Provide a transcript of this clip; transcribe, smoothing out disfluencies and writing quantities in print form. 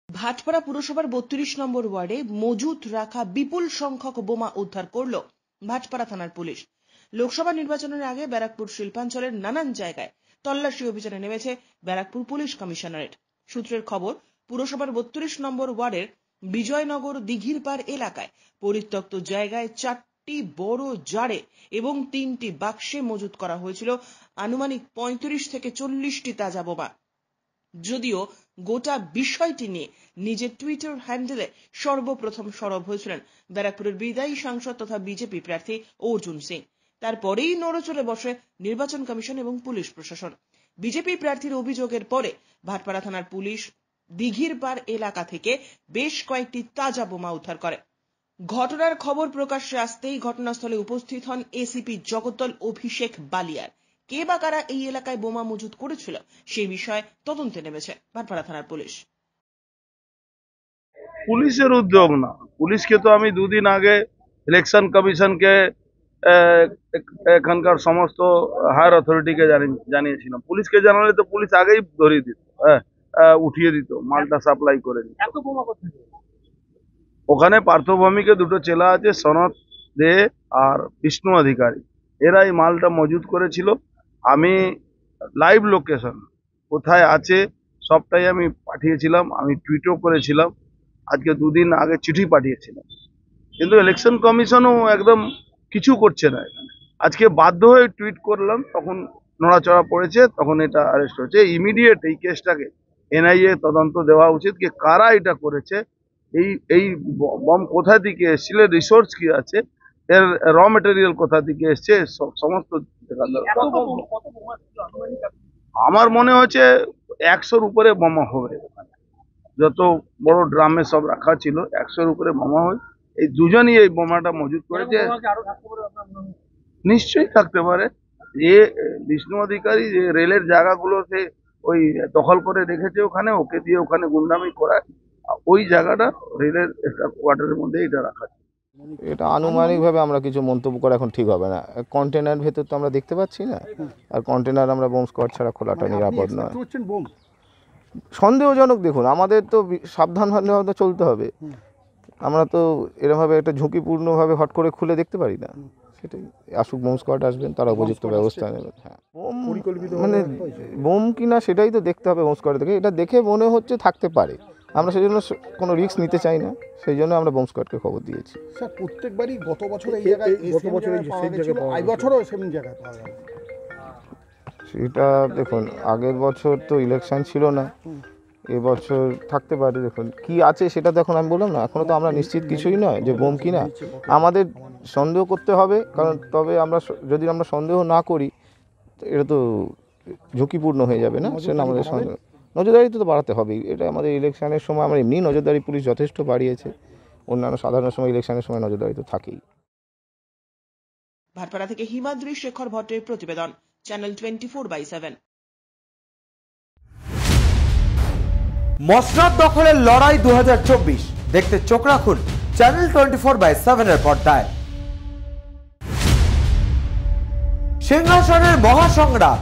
ভাটপাড়া পুরসভার ৩২ নম্বর ওয়ার্ডে মজুত রাখা বিপুল সংখ্যক বোমা উদ্ধার করল ভাটপাড়া থানার পুলিশ। লোকসভা নির্বাচনের আগে ব্যারাকপুর শিল্পাঞ্চলের নানান জায়গায় তল্লাশি অভিযানে নেমেছে ব্যারাকপুর পুলিশ কমিশনারেট। সূত্রের খবর, পুরসভার ৩২ নম্বর ওয়ার্ডের বিজয়নগর দিঘির পাড় এলাকায় পরিত্যক্ত জায়গায় 4টি বড় জারে এবং 3টি বাক্সে মজুত করা হয়েছিল আনুমানিক 35 থেকে 40টি তাজা বোমা। যদিও গোটা বিষয়টি নিয়ে নিজের টুইটার হ্যান্ডেলে সর্বপ্রথম সরব হয়েছিলেন ব্যারাকপুরের বিদায়ী সাংসদ তথা বিজেপি প্রার্থী অর্জুন সিং। তারপরেই নড়েচড়ে বসে নির্বাচন কমিশন এবং পুলিশ প্রশাসন। বিজেপি প্রার্থীর অভিযোগের পরে ভাটপাড়া থানার পুলিশ দিঘির পাড় এলাকা থেকে বেশ কয়েকটি তাজা বোমা উদ্ধার করে। ঘটনার খবর প্রকাশ্যে আসতেই ঘটনাস্থলে উপস্থিত হন এসিপি জগদ্দল অভিষেক বালিয়ার। কে বা কারা এই এলাকায় বোমা মজুত করেছিল সেই বিষয়ে তদন্তে নেমেছে ভাটপাড়া থানার পুলিশ। পুলিশের উদ্যোগ না, পুলিশকে তো আমি দুদিন আগে ইলেকশন কমিশনকে এখানকার সমস্ত হায়ার অথরিটিকে জানিয়েছিলাম। পুলিশকে জানালে তো পুলিশ আগেই ধরিয়ে দিত, উঠিয়ে দিত, মালটা সাপ্লাই করে দিত। ওখানে পার্থভূমিকে দুটো চেলা আছে, সনদ দে আর বিষ্ণু অধিকারী, এরা এই মালটা মজুত করেছিল। আমি লাইভ লোকেশন কোথায় আছে সবটাই আমি পাঠিয়েছিলাম, আমি টুইটও করেছিলাম, আজকে দুদিন আগে চিঠি পাঠিয়েছিলাম, কিন্তু ইলেকশন কমিশনও একদম কিছু করছে না। এখানে আজকে বাধ্য হয়ে টুইট করলাম, তখন নড়াচড়া পড়েছে, তখন এটা অ্যারেস্ট হয়েছে। ইমিডিয়েট এই কেসটাকে এনআইএ তদন্ত দেওয়া উচিত, কি কারা এটা করেছে, এই বম কোথা থেকে এসেছিল, রিসোর্স কি আছে, এর র মেটেরিয়াল কোথা থেকে এসছে, সমস্ত আমার মনে হচ্ছে 100-র উপরে বোমা হবে। যত বড় ড্রামে সব রাখা ছিল 100-র উপরে বোমা হয়। এই দুজনই এই বোমাটা মজুত করেছে। নিশ্চয়ই থাকতে পারে। যে বিষ্ণু অধিকারী যে রেলের জায়গাগুলোতে ওই দখল করে রেখেছে, ওখানে ওকে দিয়ে ওখানে গুন্ডামি করায়, ওই জায়গাটা রেলের একটা কোয়ার্টারের মধ্যে এটা রাখা। এটা আনুমানিকভাবে আমরা কিছু মন্তব্য করা এখন ঠিক হবে না। কন্টেনার ভেতর তো আমরা দেখতে পাচ্ছি না, আর কন্টেনার আমরা বোম স্কোয়াড ছাড়া খোলাটা নিরাপদ নয়। সন্দেহজনক, দেখুন আমাদের তো সাবধানভাবে চলতে হবে। আমরা তো এরকমভাবে একটা ঝুঁকিপূর্ণভাবে হট করে খুলে দেখতে পারি না। সেটাই, আসুক বোম স্কোয়াড আসবেন, তারা উপযুক্ত ব্যবস্থা নেবেন। হ্যাঁ, মানে বোম কিনা সেটাই তো দেখতে হবে বোম স্কোয়াড থেকে। এটা দেখে মনে হচ্ছে থাকতে পারে, আমরা সেই জন্য কোনো রিস্ক নিতে চাই না, সেই জন্য আমরা বোম স্কোয়াডকে খবর দিয়েছি। স্যার, প্রত্যেকবারই গত বছর এই জায়গায় এই বছরও সেম জায়গায় পাওয়া গেল। সেটা দেখুন, আগের বছর তো ইলেকশন ছিল না, এবছর থাকতে পারে। দেখুন কি আছে সেটা তো এখন আমি বললাম না, এখনও তো আমরা নিশ্চিত কিছুই নয় যে বোম কিনা। আমাদের সন্দেহ করতে হবে, কারণ তবে আমরা যদি আমরা সন্দেহ না করি এটা তো ঝুঁকিপূর্ণ হয়ে যাবে না। সেটা আমাদের নজরদারি তো বাড়াতে হবেই। এটা আমাদের ইলেকশনের সময় আমরা এমনি নজরদারি পুলিশ যথেষ্ট বাড়িয়েছে, অন্যান্য সাধারণ সময় ইলেকশনের সময় নজরদারি তো থাকেই। ভাটপাড়া থেকে হিমাদ্রি শেখর ভট্টের প্রতিবেদন, চ্যানেল 24/7। মসনদ দখলের লড়াই 2024 দেখতে চোখ রাখুন চ্যানেল 24/7 এর পর্দায়। সিংহাসনের মহাসংগ্রাম